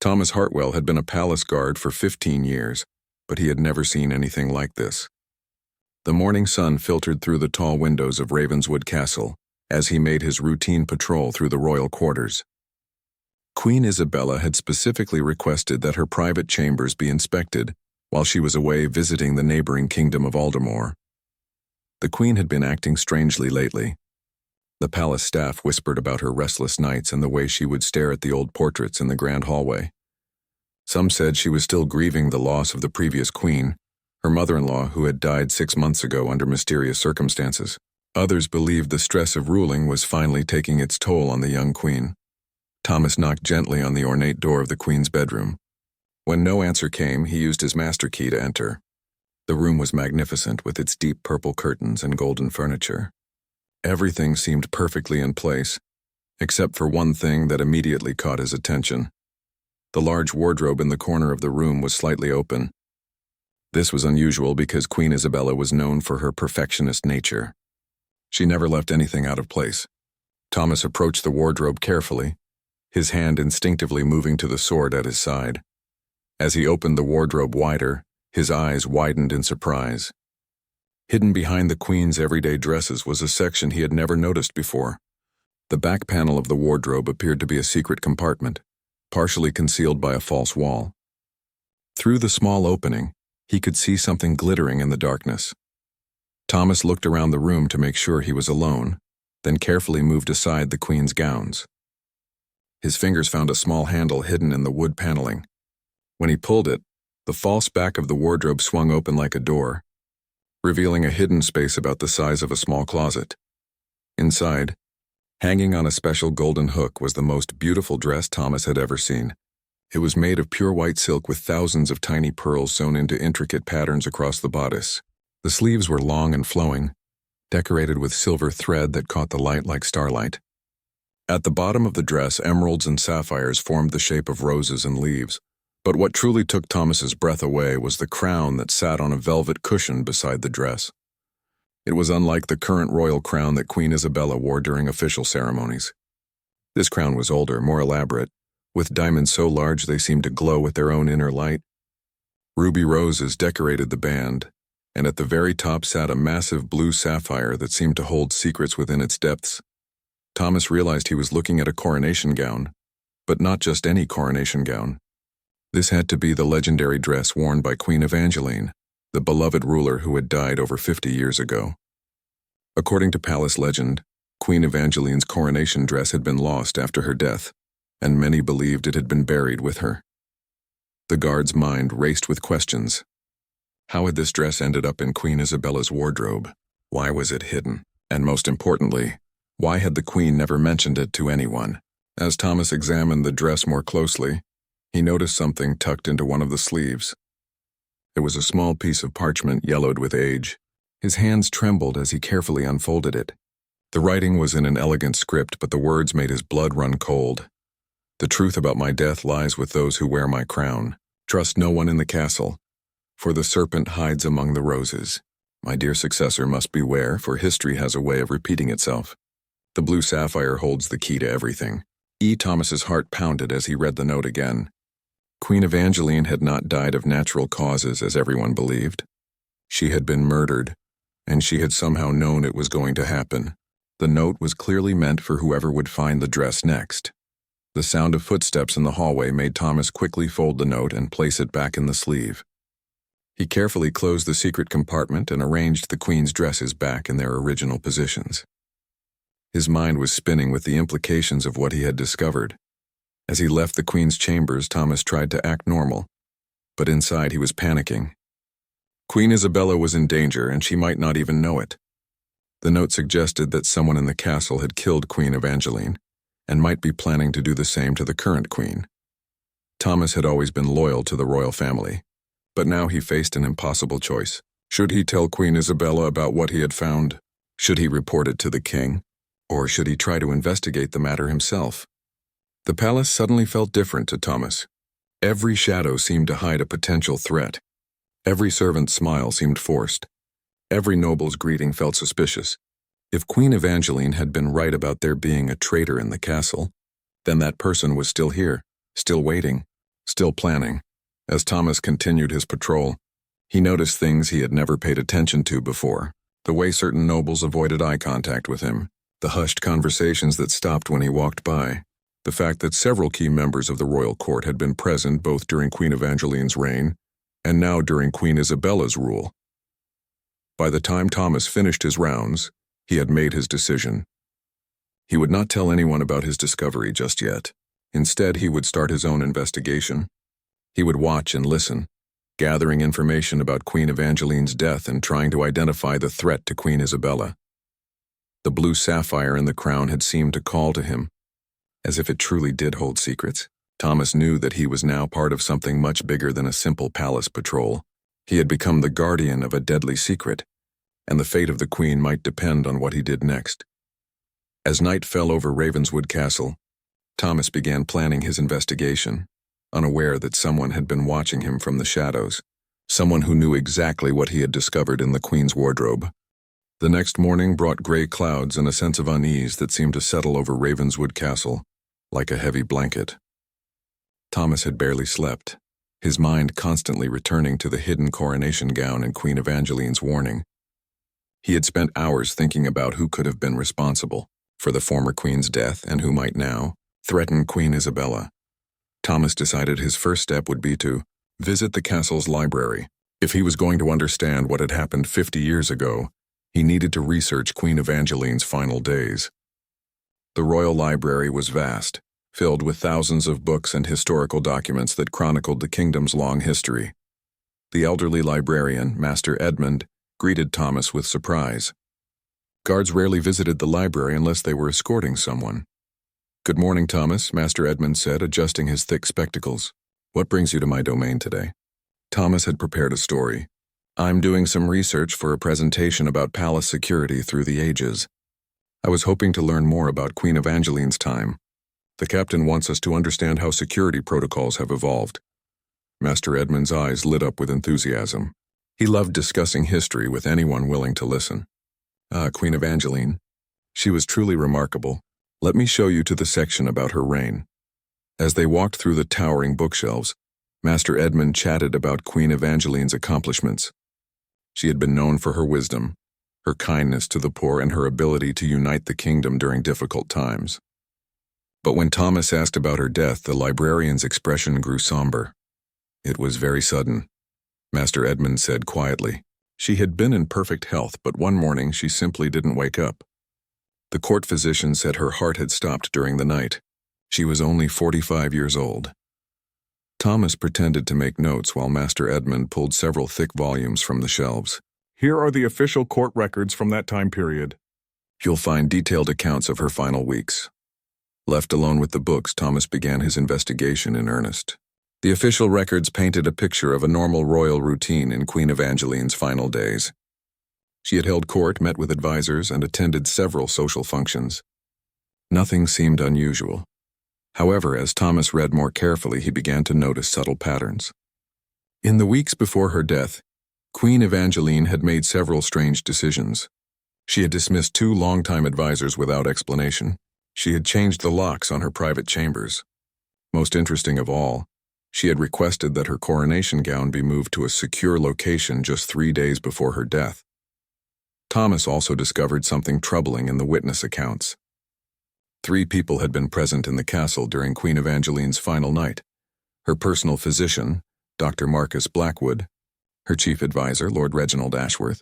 Thomas Hartwell had been a palace guard for 15 years, but he had never seen anything like this. The morning sun filtered through the tall windows of Ravenswood Castle as he made his routine patrol through the royal quarters. Queen Isabella had specifically requested that her private chambers be inspected while she was away visiting the neighboring kingdom of Aldermore. The Queen had been acting strangely lately. The palace staff whispered about her restless nights and the way she would stare at the old portraits in the grand hallway. Some said she was still grieving the loss of the previous queen, her mother-in-law who had died 6 months ago under mysterious circumstances. Others believed the stress of ruling was finally taking its toll on the young queen. Thomas knocked gently on the ornate door of the queen's bedroom. When no answer came, he used his master key to enter. The room was magnificent with its deep purple curtains and golden furniture. Everything seemed perfectly in place, except for one thing that immediately caught his attention. The large wardrobe in the corner of the room was slightly open. This was unusual because Queen Isabella was known for her perfectionist nature. She never left anything out of place. Thomas approached the wardrobe carefully, his hand instinctively moving to the sword at his side. As he opened the wardrobe wider, his eyes widened in surprise. Hidden behind the Queen's everyday dresses was a section he had never noticed before. The back panel of the wardrobe appeared to be a secret compartment, partially concealed by a false wall. Through the small opening, he could see something glittering in the darkness. Thomas looked around the room to make sure he was alone, then carefully moved aside the Queen's gowns. His fingers found a small handle hidden in the wood paneling. When he pulled it, the false back of the wardrobe swung open like a door, revealing a hidden space about the size of a small closet. Inside, hanging on a special golden hook, was the most beautiful dress Thomas had ever seen. It was made of pure white silk with thousands of tiny pearls sewn into intricate patterns across the bodice. The sleeves were long and flowing, decorated with silver thread that caught the light like starlight. At the bottom of the dress, emeralds and sapphires formed the shape of roses and leaves. But what truly took Thomas's breath away was the crown that sat on a velvet cushion beside the dress. It was unlike the current royal crown that Queen Isabella wore during official ceremonies. This crown was older, more elaborate, with diamonds so large they seemed to glow with their own inner light. Ruby roses decorated the band, and at the very top sat a massive blue sapphire that seemed to hold secrets within its depths. Thomas realized he was looking at a coronation gown, but not just any coronation gown. This had to be the legendary dress worn by Queen Evangeline, the beloved ruler who had died over 50 years ago. According to palace legend, Queen Evangeline's coronation dress had been lost after her death, and many believed it had been buried with her. The guard's mind raced with questions. How had this dress ended up in Queen Isabella's wardrobe? Why was it hidden? And most importantly, why had the Queen never mentioned it to anyone? As Thomas examined the dress more closely, he noticed something tucked into one of the sleeves. It was a small piece of parchment yellowed with age. His hands trembled as he carefully unfolded it. The writing was in an elegant script, but the words made his blood run cold. The truth about my death lies with those who wear my crown. Trust no one in the castle, for the serpent hides among the roses. My dear successor must beware, for history has a way of repeating itself. The blue sapphire holds the key to everything. Thomas's heart pounded as he read the note again. Queen Evangeline had not died of natural causes, as everyone believed. She had been murdered, and she had somehow known it was going to happen. The note was clearly meant for whoever would find the dress next. The sound of footsteps in the hallway made Thomas quickly fold the note and place it back in the sleeve. He carefully closed the secret compartment and arranged the Queen's dresses back in their original positions. His mind was spinning with the implications of what he had discovered. As he left the Queen's chambers, Thomas tried to act normal, but inside he was panicking. Queen Isabella was in danger, and she might not even know it. The note suggested that someone in the castle had killed Queen Evangeline, and might be planning to do the same to the current queen. Thomas had always been loyal to the royal family, but now he faced an impossible choice. Should he tell Queen Isabella about what he had found? Should he report it to the king? Or should he try to investigate the matter himself? The palace suddenly felt different to Thomas. Every shadow seemed to hide a potential threat. Every servant's smile seemed forced. Every noble's greeting felt suspicious. If Queen Evangeline had been right about there being a traitor in the castle, then that person was still here, still waiting, Still planning, as Thomas continued his patrol, he noticed things he had never paid attention to before. The way certain nobles avoided eye contact with him, the hushed conversations that stopped when he walked by, the fact that several key members of the royal court had been present both during Queen Evangeline's reign and now during Queen Isabella's rule. By the time Thomas finished his rounds, he had made his decision. He would not tell anyone about his discovery just yet. Instead, he would start his own investigation. He would watch and listen, gathering information about Queen Evangeline's death and trying to identify the threat to Queen Isabella. The blue sapphire in the crown had seemed to call to him, as if it truly did hold secrets. Thomas knew that he was now part of something much bigger than a simple palace patrol. He had become the guardian of a deadly secret, and the fate of the queen might depend on what he did next. As night fell over Ravenswood Castle, Thomas began planning his investigation, unaware that someone had been watching him from the shadows, someone who knew exactly what he had discovered in the queen's wardrobe. The next morning brought gray clouds and a sense of unease that seemed to settle over Ravenswood Castle, like a heavy blanket. Thomas had barely slept, his mind constantly returning to the hidden coronation gown and Queen Evangeline's warning. He had spent hours thinking about who could have been responsible for the former queen's death and who might now threaten Queen Isabella. Thomas decided his first step would be to visit the castle's library. If he was going to understand what had happened 50 years ago, he needed to research Queen Evangeline's final days. The royal library was vast, filled with thousands of books and historical documents that chronicled the kingdom's long history. The elderly librarian, Master Edmund, greeted Thomas with surprise. Guards rarely visited the library unless they were escorting someone. "Good morning, Thomas," Master Edmund said, adjusting his thick spectacles. "What brings you to my domain today?" Thomas had prepared a story. "I'm doing some research for a presentation about palace security through the ages. I was hoping to learn more about Queen Evangeline's time. The captain wants us to understand how security protocols have evolved." Master Edmund's eyes lit up with enthusiasm. He loved discussing history with anyone willing to listen. Queen Evangeline. She was truly remarkable. Let me show you to the section about her reign." As they walked through the towering bookshelves, Master Edmund chatted about Queen Evangeline's accomplishments. She had been known for her wisdom, her kindness to the poor, and her ability to unite the kingdom during difficult times. But when Thomas asked about her death, the librarian's expression grew somber. "It was very sudden," Master Edmund said quietly. "She had been in perfect health, but one morning she simply didn't wake up. The court physician said her heart had stopped during the night. She was only 45 years old." Thomas pretended to make notes while Master Edmund pulled several thick volumes from the shelves. "Here are the official court records from that time period." "You'll find detailed accounts of her final weeks." Left alone with the books, Thomas began his investigation in earnest. The official records painted a picture of a normal royal routine in Queen Evangeline's final days. She had held court, met with advisors, and attended several social functions. Nothing seemed unusual. However, as Thomas read more carefully, he began to notice subtle patterns. In the weeks before her death, Queen Evangeline had made several strange decisions. She had dismissed 2 longtime advisors without explanation. She had changed the locks on her private chambers. Most interesting of all, she had requested that her coronation gown be moved to a secure location just 3 days before her death. Thomas also discovered something troubling in the witness accounts. 3 people had been present in the castle during Queen Evangeline's final night: her personal physician, Dr. Marcus Blackwood, her chief advisor, Lord Reginald Ashworth,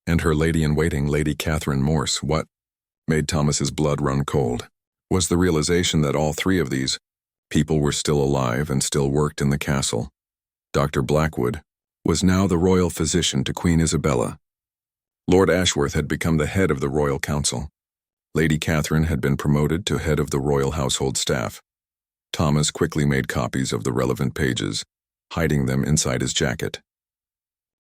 and her lady-in-waiting, Lady Catherine Morse. What made Thomas's blood run cold was the realization that all 3 of these people were still alive and still worked in the castle. Dr. Blackwood was now the royal physician to Queen Isabella. Lord Ashworth had become the head of the royal council. Lady Catherine had been promoted to head of the royal household staff. Thomas quickly made copies of the relevant pages, hiding them inside his jacket.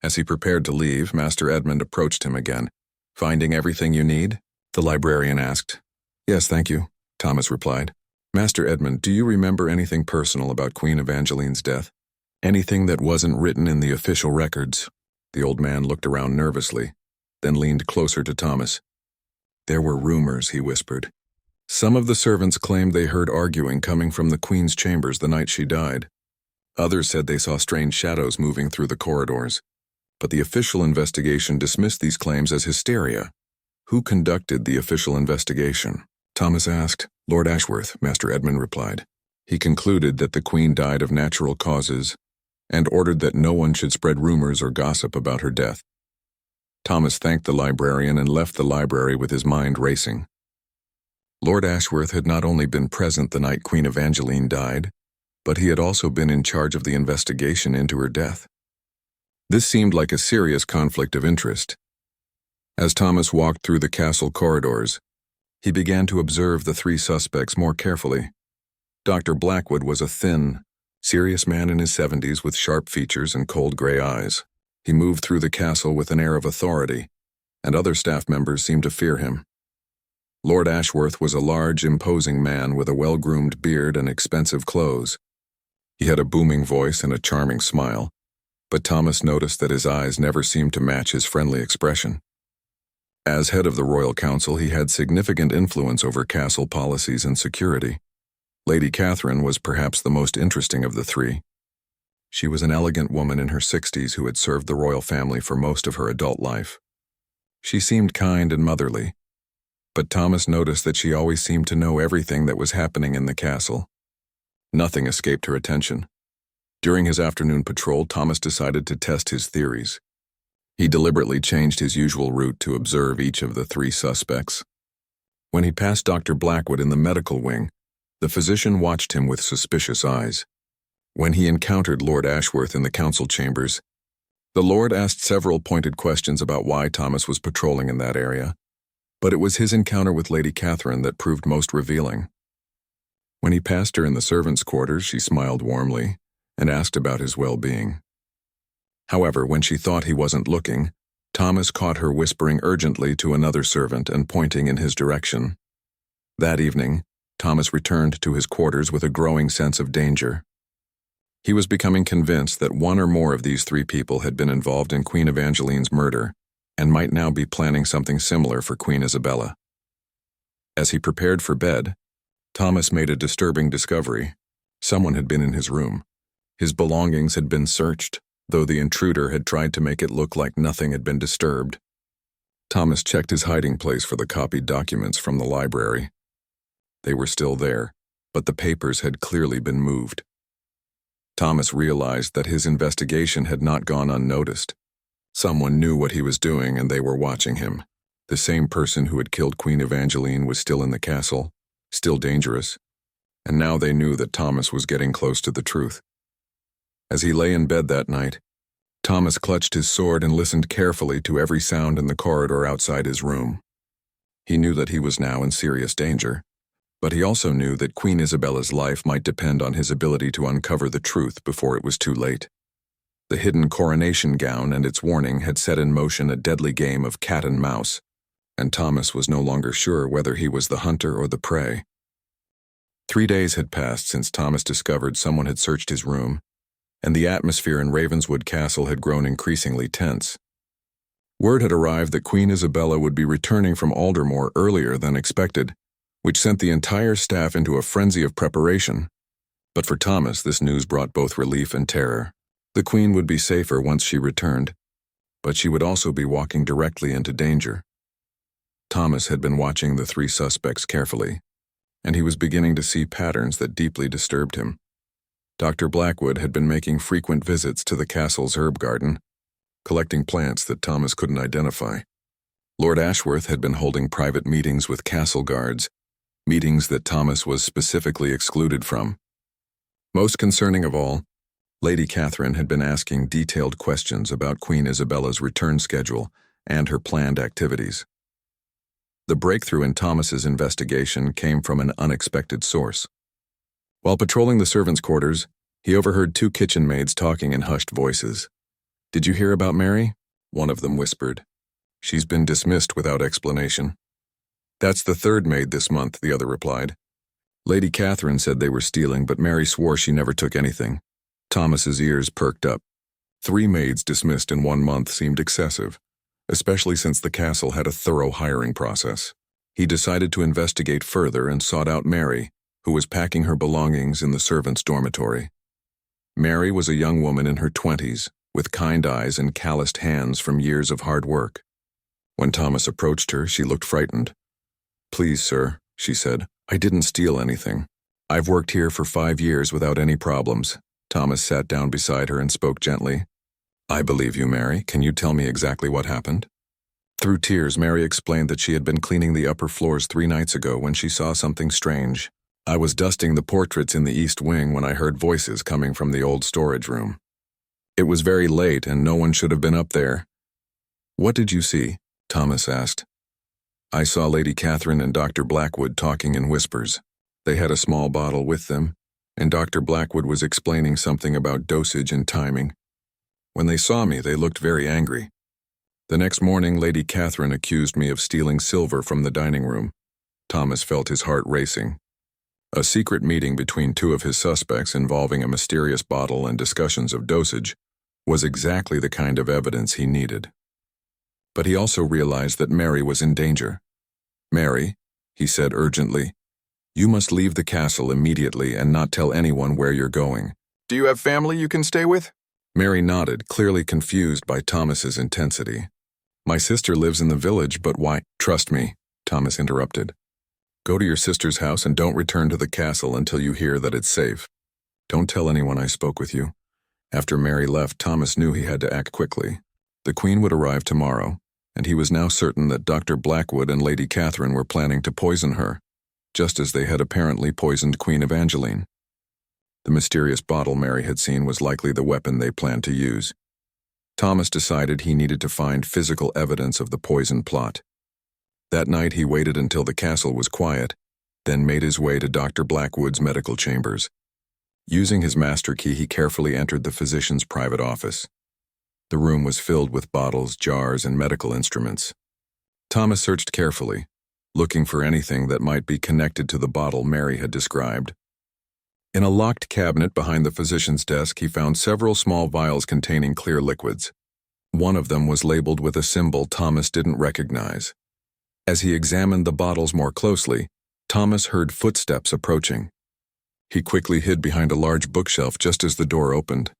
As he prepared to leave, Master Edmund approached him again. "Finding everything you need?" the librarian asked. "Yes, thank you," Thomas replied. "Master Edmund, do you remember anything personal about Queen Evangeline's death? Anything that wasn't written in the official records?" The old man looked around nervously, then leaned closer to Thomas. "There were rumors," he whispered. "Some of the servants claimed they heard arguing coming from the Queen's chambers the night she died. Others said they saw strange shadows moving through the corridors. But the official investigation dismissed these claims as hysteria. Who conducted the official investigation? Thomas asked. Lord Ashworth, Master Edmund replied. He concluded that the Queen died of natural causes and ordered that no one should spread rumors or gossip about her death. Thomas thanked the librarian and left the library with his mind racing. Lord Ashworth had not only been present the night Queen Evangeline died, but he had also been in charge of the investigation into her death. This seemed like a serious conflict of interest. As Thomas walked through the castle corridors, he began to observe the three suspects more carefully. Dr. Blackwood was a thin, serious man in his 70s with sharp features and cold gray eyes. He moved through the castle with an air of authority, and other staff members seemed to fear him. Lord Ashworth was a large, imposing man with a well-groomed beard and expensive clothes. He had a booming voice and a charming smile, but Thomas noticed that his eyes never seemed to match his friendly expression. As head of the Royal Council, he had significant influence over castle policies and security. Lady Catherine was perhaps the most interesting of the three. She was an elegant woman in her 60s who had served the royal family for most of her adult life. She seemed kind and motherly, but Thomas noticed that she always seemed to know everything that was happening in the castle. Nothing escaped her attention. During his afternoon patrol, Thomas decided to test his theories. He deliberately changed his usual route to observe each of the three suspects. When he passed Dr. Blackwood in the medical wing, the physician watched him with suspicious eyes. When he encountered Lord Ashworth in the council chambers, the Lord asked several pointed questions about why Thomas was patrolling in that area, but it was his encounter with Lady Catherine that proved most revealing. When he passed her in the servants' quarters, she smiled warmly and asked about his well-being. However, when she thought he wasn't looking, Thomas caught her whispering urgently to another servant and pointing in his direction. That evening, Thomas returned to his quarters with a growing sense of danger. He was becoming convinced that one or more of these three people had been involved in Queen Evangeline's murder and might now be planning something similar for Queen Isabella. As he prepared for bed, Thomas made a disturbing discovery. Someone had been in his room. His belongings had been searched, though the intruder had tried to make it look like nothing had been disturbed. Thomas checked his hiding place for the copied documents from the library. They were still there, but the papers had clearly been moved. Thomas realized that his investigation had not gone unnoticed. Someone knew what he was doing and they were watching him. The same person who had killed Queen Evangeline was still in the castle, still dangerous, and now they knew that Thomas was getting close to the truth. As he lay in bed that night, Thomas clutched his sword and listened carefully to every sound in the corridor outside his room. He knew that he was now in serious danger, but he also knew that Queen Isabella's life might depend on his ability to uncover the truth before it was too late. The hidden coronation gown and its warning had set in motion a deadly game of cat and mouse, and Thomas was no longer sure whether he was the hunter or the prey. 3 days had passed since Thomas discovered someone had searched his room, and the atmosphere in Ravenswood Castle had grown increasingly tense. Word had arrived that Queen Isabella would be returning from Aldermore earlier than expected, which sent the entire staff into a frenzy of preparation. But for Thomas, this news brought both relief and terror. The Queen would be safer once she returned, but she would also be walking directly into danger. Thomas had been watching the three suspects carefully, and he was beginning to see patterns that deeply disturbed him. Dr. Blackwood had been making frequent visits to the castle's herb garden, collecting plants that Thomas couldn't identify. Lord Ashworth had been holding private meetings with castle guards, meetings that Thomas was specifically excluded from. Most concerning of all, Lady Catherine had been asking detailed questions about Queen Isabella's return schedule and her planned activities. The breakthrough in Thomas's investigation came from an unexpected source. While patrolling the servants' quarters, he overheard two kitchen maids talking in hushed voices. "Did you hear about Mary?" one of them whispered. "She's been dismissed without explanation." "That's the third maid this month," the other replied. "Lady Catherine said they were stealing, but Mary swore she never took anything." Thomas's ears perked up. 3 maids dismissed in 1 month seemed excessive, especially since the castle had a thorough hiring process. He decided to investigate further and sought out Mary, who was packing her belongings in the servants' dormitory. Mary was a young woman in her 20s, with kind eyes and calloused hands from years of hard work. When Thomas approached her, she looked frightened. "Please, sir," she said, "I didn't steal anything. I've worked here for 5 years without any problems." Thomas sat down beside her and spoke gently. "I believe you, Mary. Can you tell me exactly what happened?" Through tears, Mary explained that she had been cleaning the upper floors 3 nights ago when she saw something strange. "I was dusting the portraits in the east wing when I heard voices coming from the old storage room. It was very late and no one should have been up there." "What did you see?" Thomas asked. "I saw Lady Catherine and Dr. Blackwood talking in whispers. They had a small bottle with them, and Dr. Blackwood was explaining something about dosage and timing. When they saw me, they looked very angry. The next morning, Lady Catherine accused me of stealing silver from the dining room." Thomas felt his heart racing. A secret meeting between 2 of his suspects involving a mysterious bottle and discussions of dosage was exactly the kind of evidence he needed. But he also realized that Mary was in danger. "Mary," he said urgently, "you must leave the castle immediately and not tell anyone where you're going." Do you have family you can stay with? Mary nodded, clearly confused by Thomas's intensity. "My sister lives in the village, but why—" "Trust me," Thomas interrupted. "Go to your sister's house and don't return to the castle until you hear that it's safe. Don't tell anyone I spoke with you." After Mary left, Thomas knew he had to act quickly. The Queen would arrive tomorrow, and he was now certain that Dr. Blackwood and Lady Catherine were planning to poison her, just as they had apparently poisoned Queen Evangeline. The mysterious bottle Mary had seen was likely the weapon they planned to use. Thomas decided he needed to find physical evidence of the poison plot. That night he waited until the castle was quiet, then made his way to Dr. Blackwood's medical chambers. Using his master key, he carefully entered the physician's private office. The room was filled with bottles, jars, and medical instruments. Thomas searched carefully, looking for anything that might be connected to the bottle Mary had described. In a locked cabinet behind the physician's desk, he found several small vials containing clear liquids. One of them was labeled with a symbol Thomas didn't recognize. As he examined the bottles more closely, Thomas heard footsteps approaching. He quickly hid behind a large bookshelf just as the door opened.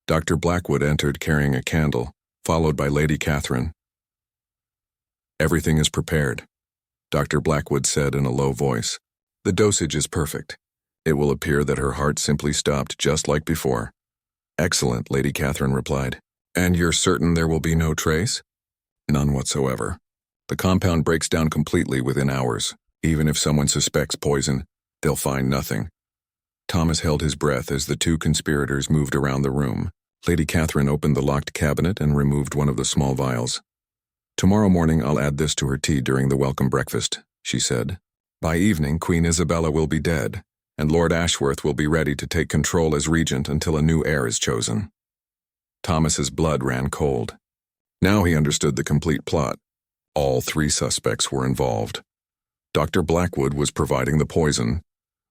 Dr. Blackwood entered carrying a candle, followed by Lady Catherine. "Everything is prepared," Dr. Blackwood said in a low voice. "The dosage is perfect. It will appear that her heart simply stopped just like before." "Excellent," Lady Catherine replied. "And you're certain there will be no trace?" "None whatsoever. The compound breaks down completely within hours. Even if someone suspects poison, they'll find nothing." Thomas held his breath as the 2 conspirators moved around the room. Lady Catherine opened the locked cabinet and removed one of the small vials. "Tomorrow morning I'll add this to her tea during the welcome breakfast," she said. "By evening, Queen Isabella will be dead, and Lord Ashworth will be ready to take control as regent until a new heir is chosen." Thomas's blood ran cold. Now he understood the complete plot. All 3 suspects were involved. Dr. Blackwood was providing the poison.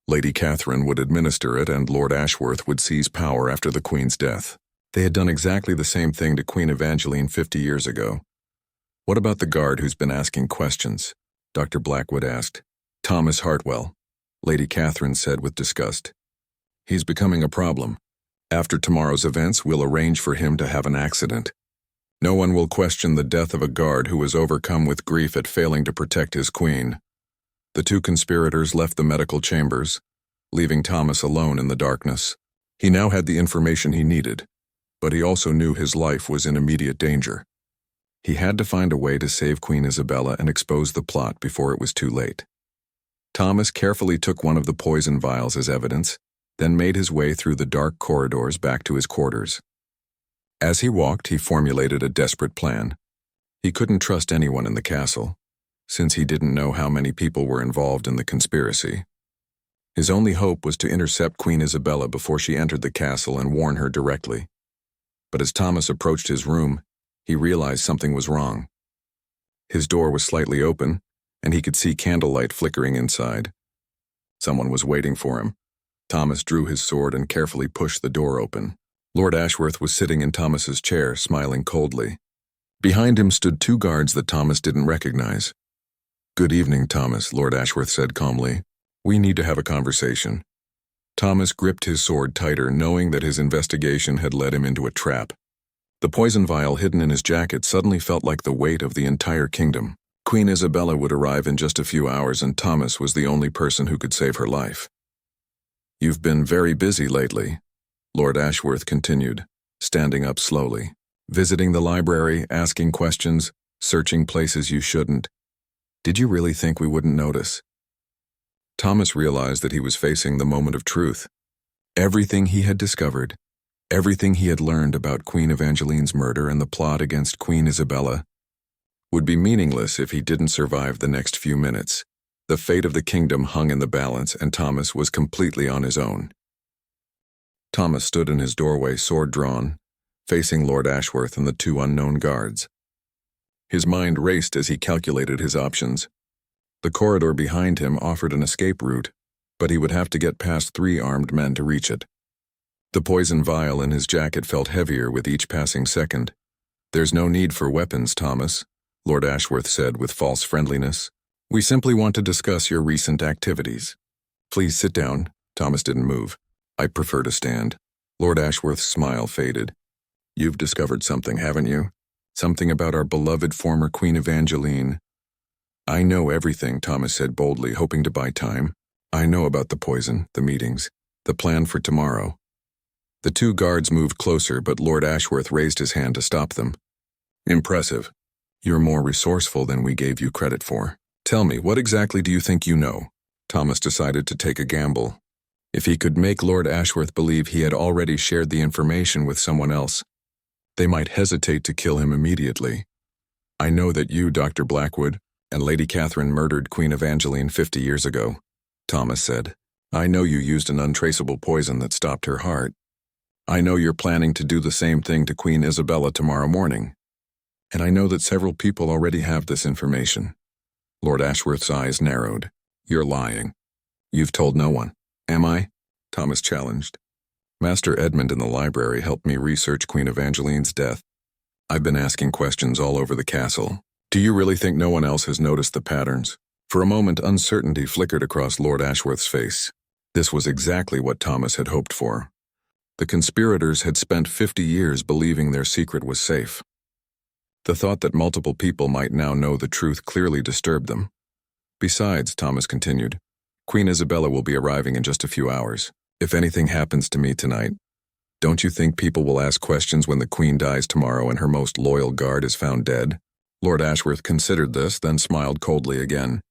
Lady Catherine would administer it, and Lord Ashworth would seize power after the Queen's death. They had done exactly the same thing to Queen Evangeline 50 years ago. "What about the guard who's been asking questions?" Dr. Blackwood asked. "Thomas Hartwell," Lady Catherine said with disgust. "He's becoming a problem. After tomorrow's events, we'll arrange for him to have an accident. No one will question the death of a guard who was overcome with grief at failing to protect his queen." The 2 conspirators left the medical chambers, leaving Thomas alone in the darkness. He now had the information he needed, but he also knew his life was in immediate danger. He had to find a way to save Queen Isabella and expose the plot before it was too late. Thomas carefully took one of the poison vials as evidence, then made his way through the dark corridors back to his quarters. As he walked, he formulated a desperate plan. He couldn't trust anyone in the castle, since he didn't know how many people were involved in the conspiracy. His only hope was to intercept Queen Isabella before she entered the castle and warn her directly. But as Thomas approached his room, he realized something was wrong. His door was slightly open, and he could see candlelight flickering inside. Someone was waiting for him. Thomas drew his sword and carefully pushed the door open. Lord Ashworth was sitting in Thomas's chair, smiling coldly. Behind him stood 2 guards that Thomas didn't recognize. "Good evening, Thomas," Lord Ashworth said calmly. "We need to have a conversation." Thomas gripped his sword tighter, knowing that his investigation had led him into a trap. The poison vial hidden in his jacket suddenly felt like the weight of the entire kingdom. Queen Isabella would arrive in just a few hours, and Thomas was the only person who could save her life. "You've been very busy lately," Lord Ashworth continued, standing up slowly. "Visiting the library, asking questions, searching places you shouldn't. Did you really think we wouldn't notice?" Thomas realized that he was facing the moment of truth. Everything he had discovered, everything he had learned about Queen Evangeline's murder and the plot against Queen Isabella, would be meaningless if he didn't survive the next few minutes. The fate of the kingdom hung in the balance, and Thomas was completely on his own. Thomas stood in his doorway, sword drawn, facing Lord Ashworth and the two unknown guards. His mind raced as he calculated his options. The corridor behind him offered an escape route, but he would have to get past 3 armed men to reach it. The poison vial in his jacket felt heavier with each passing second. "There's no need for weapons, Thomas," Lord Ashworth said with false friendliness. "We simply want to discuss your recent activities." "Please sit down." Thomas didn't move. "I prefer to stand." Lord Ashworth's smile faded. "You've discovered something, haven't you? Something about our beloved former Queen Evangeline." "I know everything," Thomas said boldly, hoping to buy time. "I know about the poison, the meetings, the plan for tomorrow." The 2 guards moved closer, but Lord Ashworth raised his hand to stop them. "Impressive. You're more resourceful than we gave you credit for. Tell me, what exactly do you think you know?" Thomas decided to take a gamble. If he could make Lord Ashworth believe he had already shared the information with someone else, they might hesitate to kill him immediately. "I know that you, Dr. Blackwood, and Lady Catherine murdered Queen Evangeline 50 years ago," Thomas said. "I know you used an untraceable poison that stopped her heart. I know you're planning to do the same thing to Queen Isabella tomorrow morning. And I know that several people already have this information." Lord Ashworth's eyes narrowed. "You're lying. You've told no one." "Am I?" Thomas challenged. "Master Edmund in the library helped me research Queen Evangeline's death. I've been asking questions all over the castle. Do you really think no one else has noticed the patterns?" For a moment, uncertainty flickered across Lord Ashworth's face. This was exactly what Thomas had hoped for. The conspirators had spent 50 years believing their secret was safe. The thought that multiple people might now know the truth clearly disturbed them. "Besides," Thomas continued, "Queen Isabella will be arriving in just a few hours. If anything happens to me tonight, don't you think people will ask questions when the Queen dies tomorrow and her most loyal guard is found dead?" Lord Ashworth considered this, then smiled coldly again.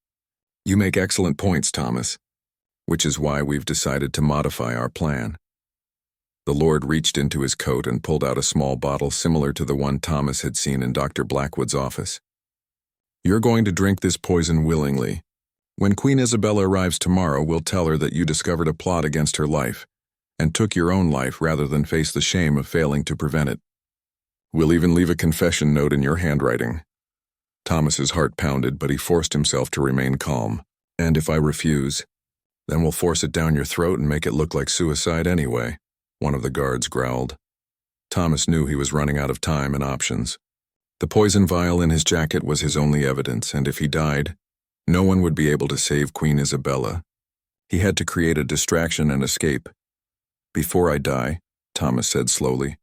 "You make excellent points, Thomas, which is why we've decided to modify our plan." The Lord reached into his coat and pulled out a small bottle similar to the one Thomas had seen in Dr. Blackwood's office. "You're going to drink this poison willingly. When Queen Isabella arrives tomorrow, we'll tell her that you discovered a plot against her life and took your own life rather than face the shame of failing to prevent it. We'll even leave a confession note in your handwriting." Thomas's heart pounded, but he forced himself to remain calm. "And if I refuse, then we'll force it down your throat and make it look like suicide anyway," one of the guards growled. Thomas knew he was running out of time and options. The poison vial in his jacket was his only evidence, and if he died, no one would be able to save Queen Isabella. He had to create a distraction and escape. "Before I die," Thomas said slowly,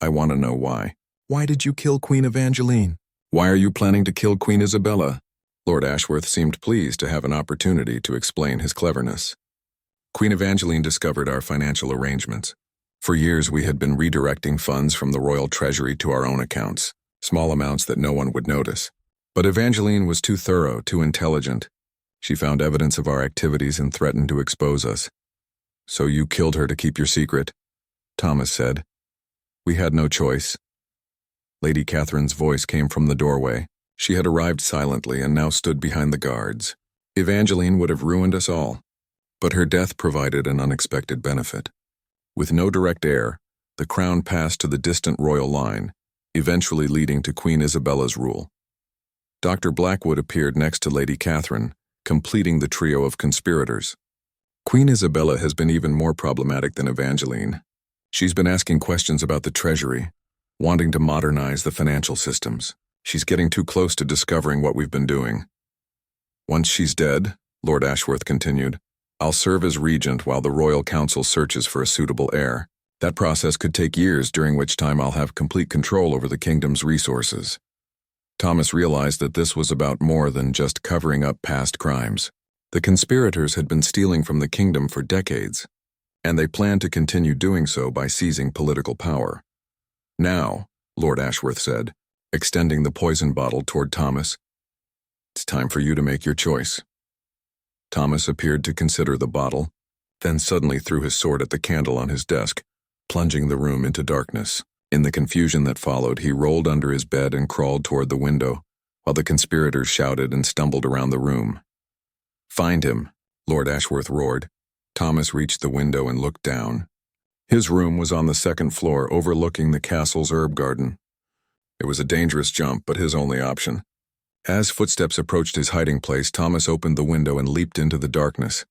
"I want to know why. Why did you kill Queen Evangeline? Why are you planning to kill Queen Isabella?" Lord Ashworth seemed pleased to have an opportunity to explain his cleverness. "Queen Evangeline discovered our financial arrangements. For years we had been redirecting funds from the royal treasury to our own accounts, small amounts that no one would notice. But Evangeline was too thorough, too intelligent. She found evidence of our activities and threatened to expose us. So you killed her to keep your secret?" Thomas said. "We had no choice." Lady Catherine's voice came from the doorway. She had arrived silently and now stood behind the guards. "Evangeline would have ruined us all, but her death provided an unexpected benefit. With no direct heir, the crown passed to the distant royal line, eventually leading to Queen Isabella's rule. Dr. Blackwood appeared next to Lady Catherine, completing the trio of conspirators. Queen Isabella has been even more problematic than Evangeline. She's been asking questions about the treasury, wanting to modernize the financial systems. She's getting too close to discovering what we've been doing. Once she's dead," Lord Ashworth continued, I'll serve as regent while the royal council searches for a suitable heir. That process could take years, during which time I'll have complete control over the kingdom's resources. Thomas realized that this was about more than just covering up past crimes. The conspirators had been stealing from the kingdom for decades, and they planned to continue doing so by seizing political power. Now, Lord Ashworth said, extending the poison bottle toward Thomas, it's time for you to make your choice. Thomas appeared to consider the bottle, then suddenly threw his sword at the candle on his desk, plunging the room into darkness. In the confusion that followed, he rolled under his bed and crawled toward the window, while the conspirators shouted and stumbled around the room. Find him, Lord Ashworth roared. Thomas reached the window and looked down. His room was on the second floor, overlooking the castle's herb garden. It was a dangerous jump, but his only option. As footsteps approached his hiding place, Thomas opened the window and leaped into the darkness.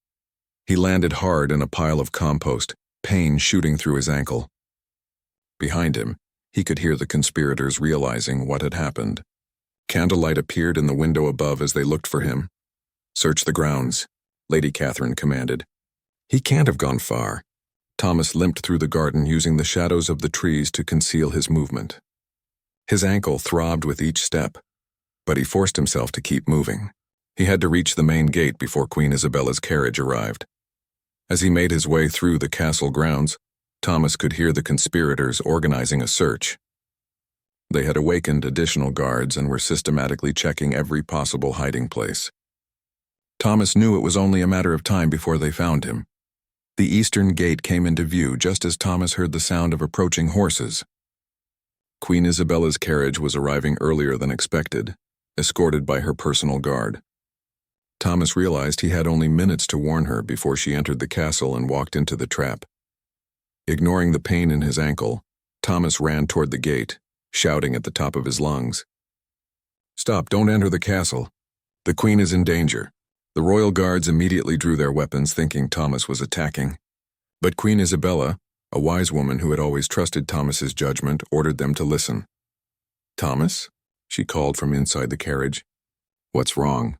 He landed hard in a pile of compost, pain shooting through his ankle. Behind him, he could hear the conspirators realizing what had happened. Candlelight appeared in the window above as they looked for him. Search the grounds, Lady Catherine commanded. He can't have gone far. Thomas limped through the garden, using the shadows of the trees to conceal his movement. His ankle throbbed with each step, but he forced himself to keep moving. He had to reach the main gate before Queen Isabella's carriage arrived. As he made his way through the castle grounds, Thomas could hear the conspirators organizing a search. They had awakened additional guards and were systematically checking every possible hiding place. Thomas knew it was only a matter of time before they found him. The eastern gate came into view just as Thomas heard the sound of approaching horses. Queen Isabella's carriage was arriving earlier than expected, escorted by her personal guard. Thomas realized he had only minutes to warn her before she entered the castle and walked into the trap. Ignoring the pain in his ankle, Thomas ran toward the gate, shouting at the top of his lungs. Stop, don't enter the castle. The queen is in danger. The royal guards immediately drew their weapons, thinking Thomas was attacking. But Queen Isabella, a wise woman who had always trusted Thomas's judgment, ordered them to listen. Thomas? She called from inside the carriage. What's wrong?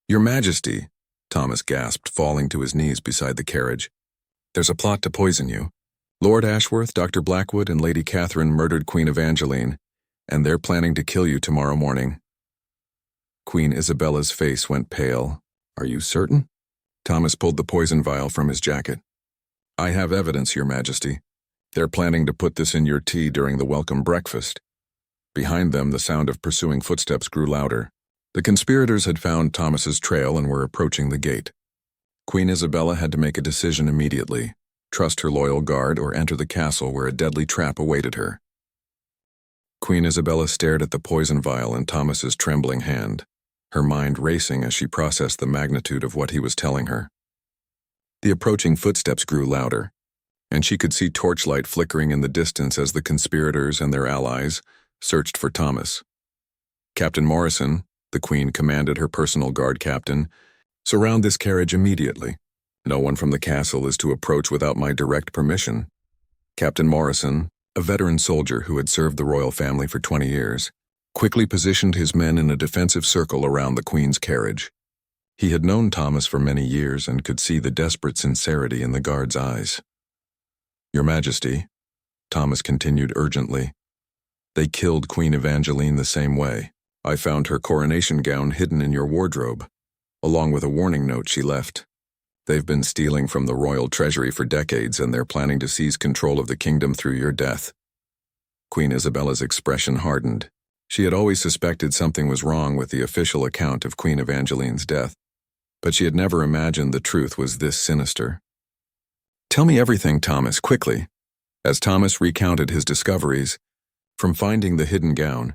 Your Majesty, Thomas gasped, falling to his knees beside the carriage. There's a plot to poison you. Lord Ashworth, Dr. Blackwood, and Lady Catherine murdered Queen Evangeline, and they're planning to kill you tomorrow morning. Queen Isabella's face went pale. Are you certain? Thomas pulled the poison vial from his jacket. I have evidence, Your Majesty. They're planning to put this in your tea during the welcome breakfast. Behind them, the sound of pursuing footsteps grew louder. The conspirators had found Thomas's trail and were approaching the gate. Queen Isabella had to make a decision immediately: trust her loyal guard or enter the castle where a deadly trap awaited her. Queen Isabella stared at the poison vial in Thomas's trembling hand, her mind racing as she processed the magnitude of what he was telling her. The approaching footsteps grew louder, and she could see torchlight flickering in the distance as the conspirators and their allies searched for Thomas. Captain Morrison, the Queen commanded her personal guard captain, surround this carriage immediately. No one from the castle is to approach without my direct permission. Captain Morrison, a veteran soldier who had served the royal family for 20 years, quickly positioned his men in a defensive circle around the Queen's carriage. He had known Thomas for many years and could see the desperate sincerity in the guard's eyes. Your Majesty, Thomas continued urgently, they killed Queen Evangeline the same way. I found her coronation gown hidden in your wardrobe, along with a warning note she left. They've been stealing from the royal treasury for decades, and they're planning to seize control of the kingdom through your death. Queen Isabella's expression hardened. She had always suspected something was wrong with the official account of Queen Evangeline's death, but she had never imagined the truth was this sinister. Tell me everything, Thomas, quickly. As Thomas recounted his discoveries, from finding the hidden gown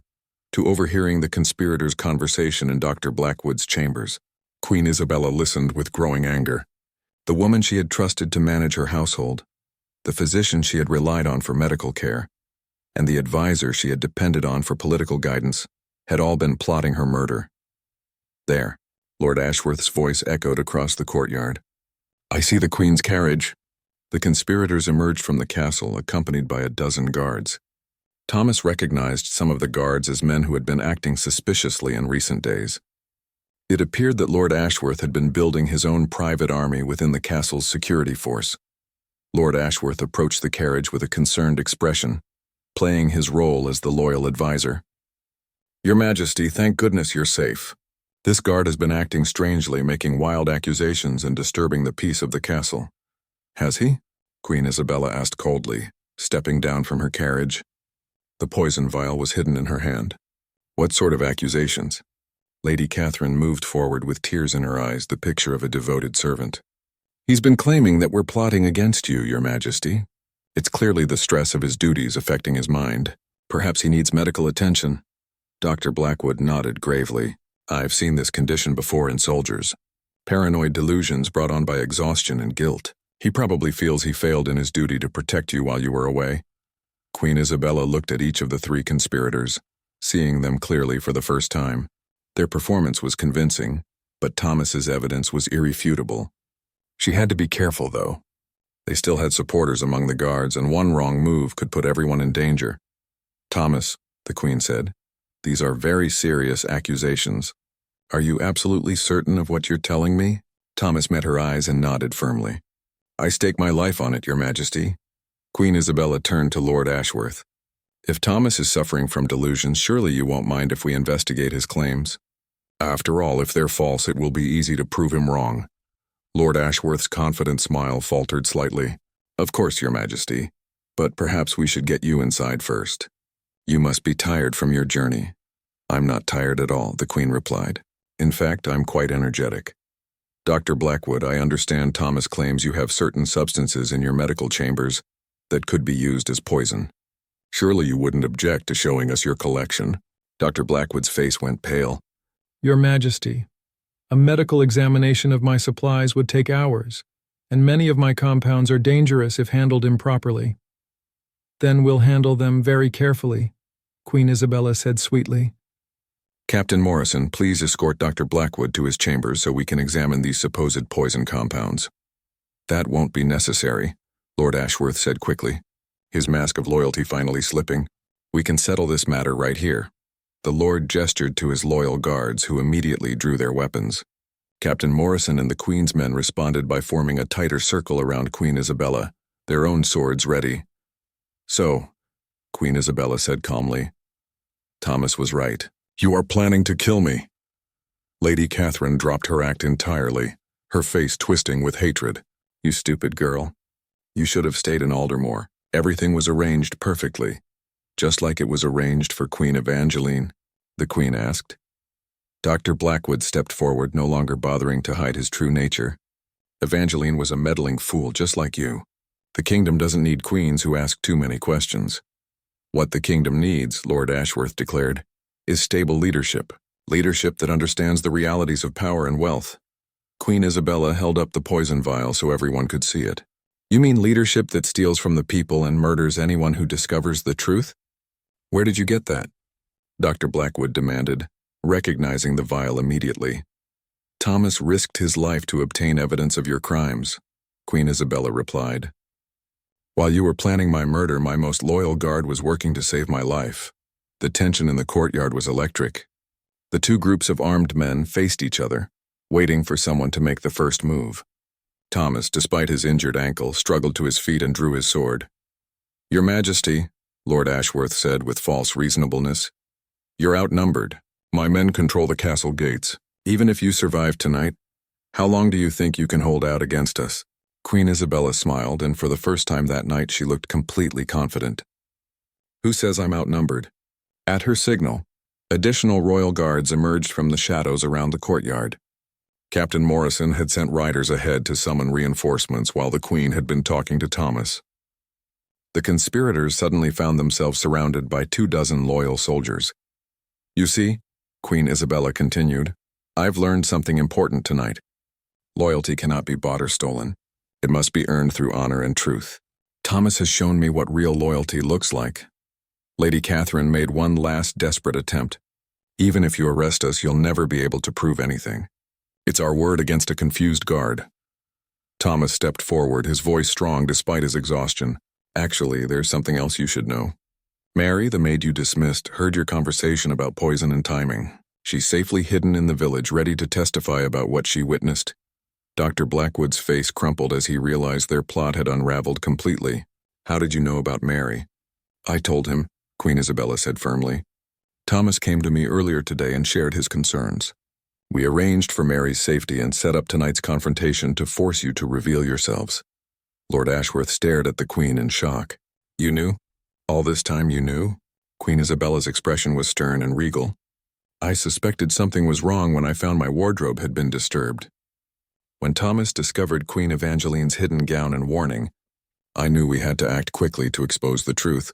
to overhearing the conspirators' conversation in Dr. Blackwood's chambers, Queen Isabella listened with growing anger. The woman she had trusted to manage her household, the physician she had relied on for medical care, and the advisor she had depended on for political guidance had all been plotting her murder. There, Lord Ashworth's voice echoed across the courtyard. I see the Queen's carriage. The conspirators emerged from the castle, accompanied by a dozen guards. Thomas recognized some of the guards as men who had been acting suspiciously in recent days. It appeared that Lord Ashworth had been building his own private army within the castle's security force. Lord Ashworth approached the carriage with a concerned expression, playing his role as the loyal advisor. "Your Majesty, thank goodness you're safe. This guard has been acting strangely, making wild accusations and disturbing the peace of the castle." "Has he?" Queen Isabella asked coldly, stepping down from her carriage. The poison vial was hidden in her hand. "What sort of accusations?" Lady Catherine moved forward with tears in her eyes, the picture of a devoted servant. "He's been claiming that we're plotting against you, Your Majesty. It's clearly the stress of his duties affecting his mind. Perhaps he needs medical attention." Dr. Blackwood nodded gravely. "I've seen this condition before in soldiers. Paranoid delusions brought on by exhaustion and guilt. He probably feels he failed in his duty to protect you while you were away." Queen Isabella looked at each of the three conspirators, seeing them clearly for the first time. Their performance was convincing, but Thomas's evidence was irrefutable. She had to be careful, though. They still had supporters among the guards, and one wrong move could put everyone in danger. "Thomas," the Queen said, "these are very serious accusations. Are you absolutely certain of what you're telling me?" Thomas met her eyes and nodded firmly. "I stake my life on it, Your Majesty." Queen Isabella turned to Lord Ashworth. "If Thomas is suffering from delusions, surely you won't mind if we investigate his claims. After all, if they're false, it will be easy to prove him wrong." Lord Ashworth's confident smile faltered slightly. "Of course, Your Majesty, but perhaps we should get you inside first. You must be tired from your journey." "I'm not tired at all," the Queen replied. "In fact, I'm quite energetic. Dr. Blackwood, I understand Thomas claims you have certain substances in your medical chambers that could be used as poison. Surely you wouldn't object to showing us your collection." Dr. Blackwood's face went pale. "Your Majesty, a medical examination of my supplies would take hours, and many of my compounds are dangerous if handled improperly." "Then we'll handle them very carefully," Queen Isabella said sweetly. "Captain Morrison, please escort Dr. Blackwood to his chambers so we can examine these supposed poison compounds." "That won't be necessary," Lord Ashworth said quickly, his mask of loyalty finally slipping. "We can settle this matter right here." The Lord gestured to his loyal guards, who immediately drew their weapons. Captain Morrison and the Queen's men responded by forming a tighter circle around Queen Isabella, their own swords ready. "So," Queen Isabella said calmly, "Thomas was right. You are planning to kill me." Lady Catherine dropped her act entirely, her face twisting with hatred. "You stupid girl. You should have stayed in Aldermore. Everything was arranged perfectly. Just like it was arranged for Queen Evangeline," the Queen asked. Dr. Blackwood stepped forward, no longer bothering to hide his true nature. "Evangeline was a meddling fool just like you. The kingdom doesn't need queens who ask too many questions. What the kingdom needs," Lord Ashworth declared, "is stable leadership. Leadership that understands the realities of power and wealth." Queen Isabella held up the poison vial so everyone could see it. "You mean leadership that steals from the people and murders anyone who discovers the truth? Where did you get that?" Dr. Blackwood demanded, recognizing the vial immediately. "Thomas risked his life to obtain evidence of your crimes," Queen Isabella replied. "While you were planning my murder, my most loyal guard was working to save my life." The tension in the courtyard was electric. The two groups of armed men faced each other, waiting for someone to make the first move. Thomas, despite his injured ankle, struggled to his feet and drew his sword. "Your Majesty," Lord Ashworth said with false reasonableness, "you're outnumbered. My men control the castle gates. Even if you survive tonight, how long do you think you can hold out against us?" Queen Isabella smiled, and for the first time that night she looked completely confident. "Who says I'm outnumbered?" At her signal, additional royal guards emerged from the shadows around the courtyard. Captain Morrison had sent riders ahead to summon reinforcements while the Queen had been talking to Thomas. The conspirators suddenly found themselves surrounded by 24 loyal soldiers. "You see," Queen Isabella continued, "I've learned something important tonight. Loyalty cannot be bought or stolen. It must be earned through honor and truth. Thomas has shown me what real loyalty looks like." Lady Catherine made one last desperate attempt. "Even if you arrest us, you'll never be able to prove anything. It's our word against a confused guard." Thomas stepped forward, his voice strong despite his exhaustion. "Actually, there's something else you should know. Mary, the maid you dismissed, heard your conversation about poison and timing. She's safely hidden in the village, ready to testify about what she witnessed. Dr. Blackwood's face crumpled as he realized their plot had unraveled completely. How did you know about Mary? I told him, Queen Isabella said firmly. Thomas came to me earlier today and shared his concerns. We arranged for Mary's safety and set up tonight's confrontation to force you to reveal yourselves. Lord Ashworth stared at the Queen in shock. You knew? All this time you knew? Queen Isabella's expression was stern and regal. I suspected something was wrong when I found my wardrobe had been disturbed. When Thomas discovered Queen Evangeline's hidden gown and warning, I knew we had to act quickly to expose the truth.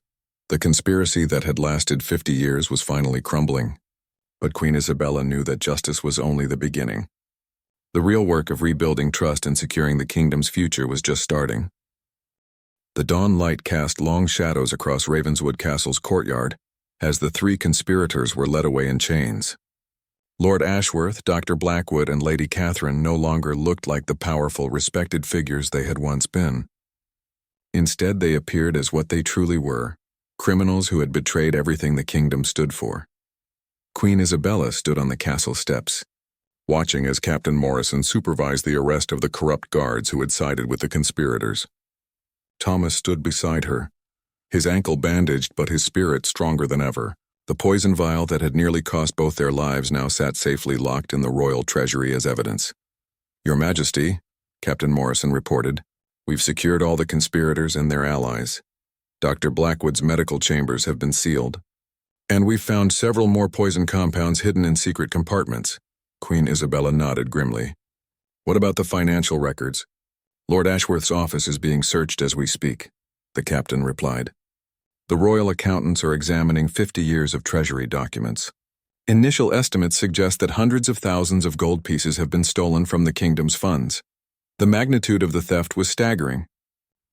The conspiracy that had lasted 50 years was finally crumbling. But Queen Isabella knew that justice was only the beginning. The real work of rebuilding trust and securing the kingdom's future was just starting. The dawn light cast long shadows across Ravenswood Castle's courtyard as the three conspirators were led away in chains. Lord Ashworth, Dr. Blackwood, and Lady Catherine no longer looked like the powerful, respected figures they had once been. Instead, they appeared as what they truly were, criminals who had betrayed everything the kingdom stood for. Queen Isabella stood on the castle steps, watching as Captain Morrison supervised the arrest of the corrupt guards who had sided with the conspirators. Thomas stood beside her, his ankle bandaged but his spirit stronger than ever. The poison vial that had nearly cost both their lives now sat safely locked in the royal treasury as evidence. Your Majesty, Captain Morrison reported, we've secured all the conspirators and their allies. Dr. Blackwood's medical chambers have been sealed. And we've found several more poison compounds hidden in secret compartments. Queen Isabella nodded grimly. What about the financial records? Lord Ashworth's office is being searched as we speak, the captain replied. The royal accountants are examining 50 years of treasury documents. Initial estimates suggest that hundreds of thousands of gold pieces have been stolen from the kingdom's funds. The magnitude of the theft was staggering.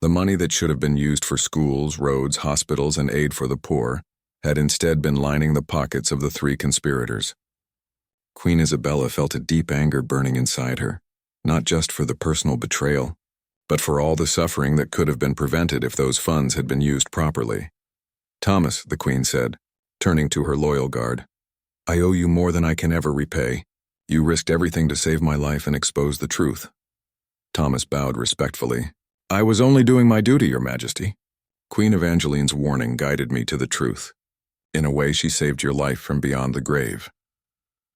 The money that should have been used for schools, roads, hospitals, and aid for the poor had instead been lining the pockets of the three conspirators. Queen Isabella felt a deep anger burning inside her, not just for the personal betrayal, but for all the suffering that could have been prevented if those funds had been used properly. Thomas, the Queen said, turning to her loyal guard, I owe you more than I can ever repay. You risked everything to save my life and expose the truth. Thomas bowed respectfully. I was only doing my duty, Your Majesty. Queen Evangeline's warning guided me to the truth. In a way, she saved your life from beyond the grave.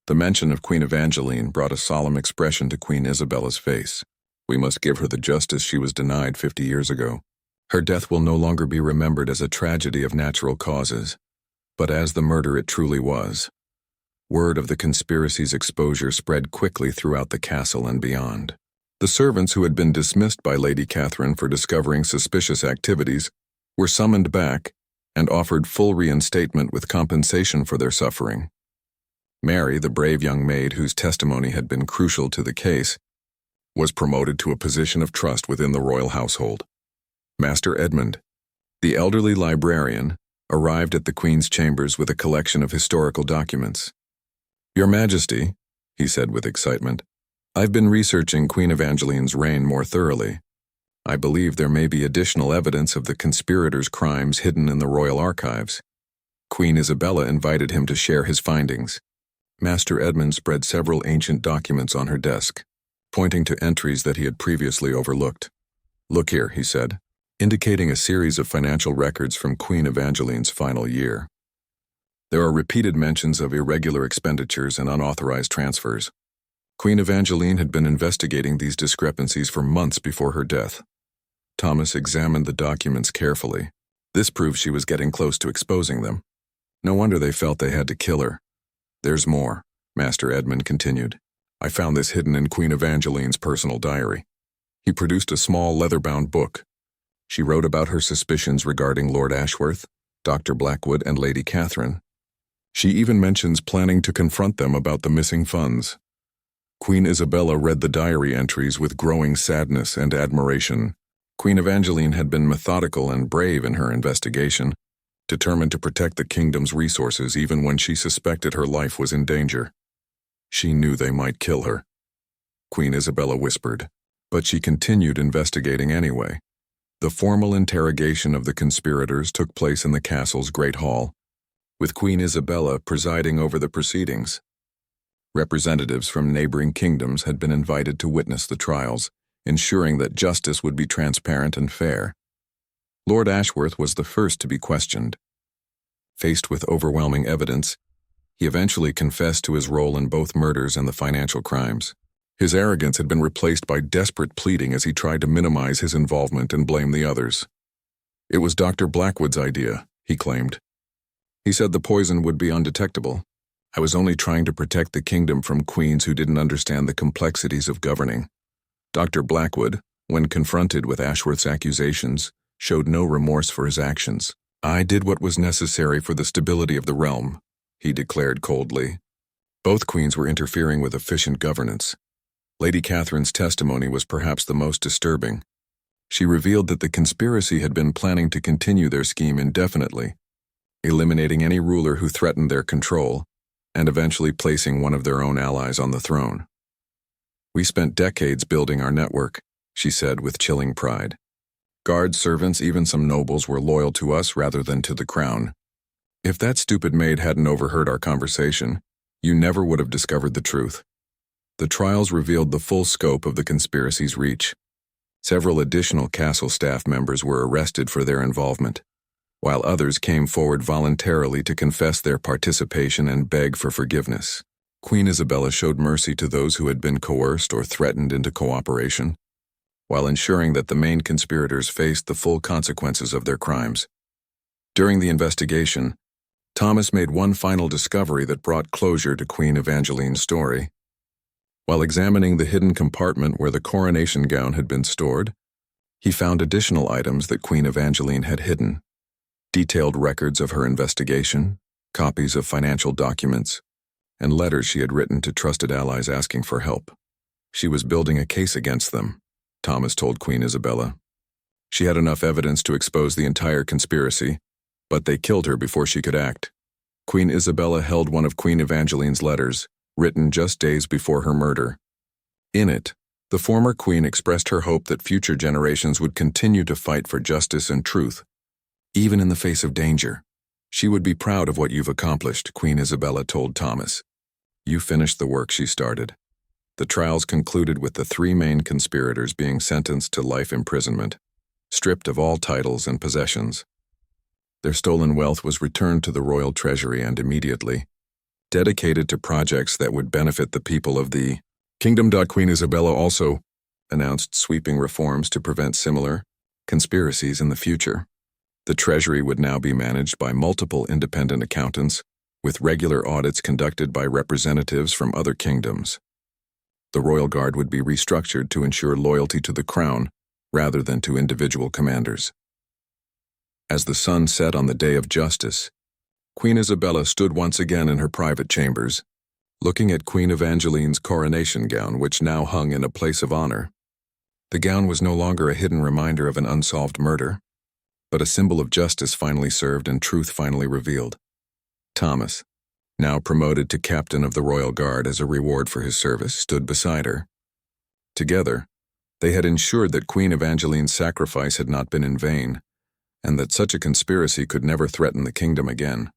The mention of Queen Evangeline brought a solemn expression to Queen Isabella's face. We must give her the justice she was denied 50 years ago. Her death will no longer be remembered as a tragedy of natural causes, but as the murder it truly was. Word of the conspiracy's exposure spread quickly throughout the castle and beyond. The servants who had been dismissed by Lady Catherine for discovering suspicious activities were summoned back and offered full reinstatement with compensation for their suffering. Mary, the brave young maid whose testimony had been crucial to the case, was promoted to a position of trust within the royal household. Master Edmund, the elderly librarian, arrived at the Queen's chambers with a collection of historical documents. Your Majesty, he said with excitement, I've been researching Queen Evangeline's reign more thoroughly. I believe there may be additional evidence of the conspirators' crimes hidden in the royal archives. Queen Isabella invited him to share his findings. Master Edmund spread several ancient documents on her desk, pointing to entries that he had previously overlooked. Look here, he said, indicating a series of financial records from Queen Evangeline's final year. There are repeated mentions of irregular expenditures and unauthorized transfers. Queen Evangeline had been investigating these discrepancies for months before her death. Thomas examined the documents carefully. This proved she was getting close to exposing them. No wonder they felt they had to kill her. There's more, Master Edmund continued. I found this hidden in Queen Evangeline's personal diary. He produced a small leather-bound book. She wrote about her suspicions regarding Lord Ashworth, Dr. Blackwood, and Lady Catherine. She even mentions planning to confront them about the missing funds. Queen Isabella read the diary entries with growing sadness and admiration. Queen Evangeline had been methodical and brave in her investigation, determined to protect the kingdom's resources even when she suspected her life was in danger. She knew they might kill her. Queen Isabella whispered, but she continued investigating anyway. The formal interrogation of the conspirators took place in the castle's great hall, with Queen Isabella presiding over the proceedings. Representatives from neighboring kingdoms had been invited to witness the trials, ensuring that justice would be transparent and fair. Lord Ashworth was the first to be questioned. Faced with overwhelming evidence, he eventually confessed to his role in both murders and the financial crimes. His arrogance had been replaced by desperate pleading as he tried to minimize his involvement and blame the others. It was Dr. Blackwood's idea, he claimed. He said the poison would be undetectable. I was only trying to protect the kingdom from queens who didn't understand the complexities of governing. Dr. Blackwood, when confronted with Ashworth's accusations, showed no remorse for his actions. I did what was necessary for the stability of the realm, he declared coldly. Both queens were interfering with efficient governance. Lady Catherine's testimony was perhaps the most disturbing. She revealed that the conspiracy had been planning to continue their scheme indefinitely, eliminating any ruler who threatened their control, and eventually placing one of their own allies on the throne. We spent decades building our network, she said with chilling pride. Guard servants, even some nobles, were loyal to us rather than to the crown. If that stupid maid hadn't overheard our conversation, you never would have discovered the truth. The trials revealed the full scope of the conspiracy's reach. Several additional castle staff members were arrested for their involvement, while others came forward voluntarily to confess their participation and beg for forgiveness. Queen Isabella showed mercy to those who had been coerced or threatened into cooperation, while ensuring that the main conspirators faced the full consequences of their crimes. During the investigation, Thomas made one final discovery that brought closure to Queen Evangeline's story. While examining the hidden compartment where the coronation gown had been stored, he found additional items that Queen Evangeline had hidden: detailed records of her investigation, copies of financial documents, and letters she had written to trusted allies asking for help. She was building a case against them, Thomas told Queen Isabella. She had enough evidence to expose the entire conspiracy, but they killed her before she could act. Queen Isabella held one of Queen Evangeline's letters, written just days before her murder. In it, the former queen expressed her hope that future generations would continue to fight for justice and truth, even in the face of danger. She would be proud of what you've accomplished, Queen Isabella told Thomas. You finished the work she started. The trials concluded with the three main conspirators being sentenced to life imprisonment, stripped of all titles and possessions. Their stolen wealth was returned to the royal treasury and immediately dedicated to projects that would benefit the people of the kingdom. Queen Isabella also announced sweeping reforms to prevent similar conspiracies in the future. The treasury would now be managed by multiple independent accountants, with regular audits conducted by representatives from other kingdoms. The royal guard would be restructured to ensure loyalty to the crown rather than to individual commanders. As the sun set on the day of justice, Queen Isabella stood once again in her private chambers, looking at Queen Evangeline's coronation gown, which now hung in a place of honor. The gown was no longer a hidden reminder of an unsolved murder, but a symbol of justice finally served and truth finally revealed. Thomas, now promoted to captain of the Royal Guard as a reward for his service, stood beside her. Together, they had ensured that Queen Evangeline's sacrifice had not been in vain, and that such a conspiracy could never threaten the kingdom again.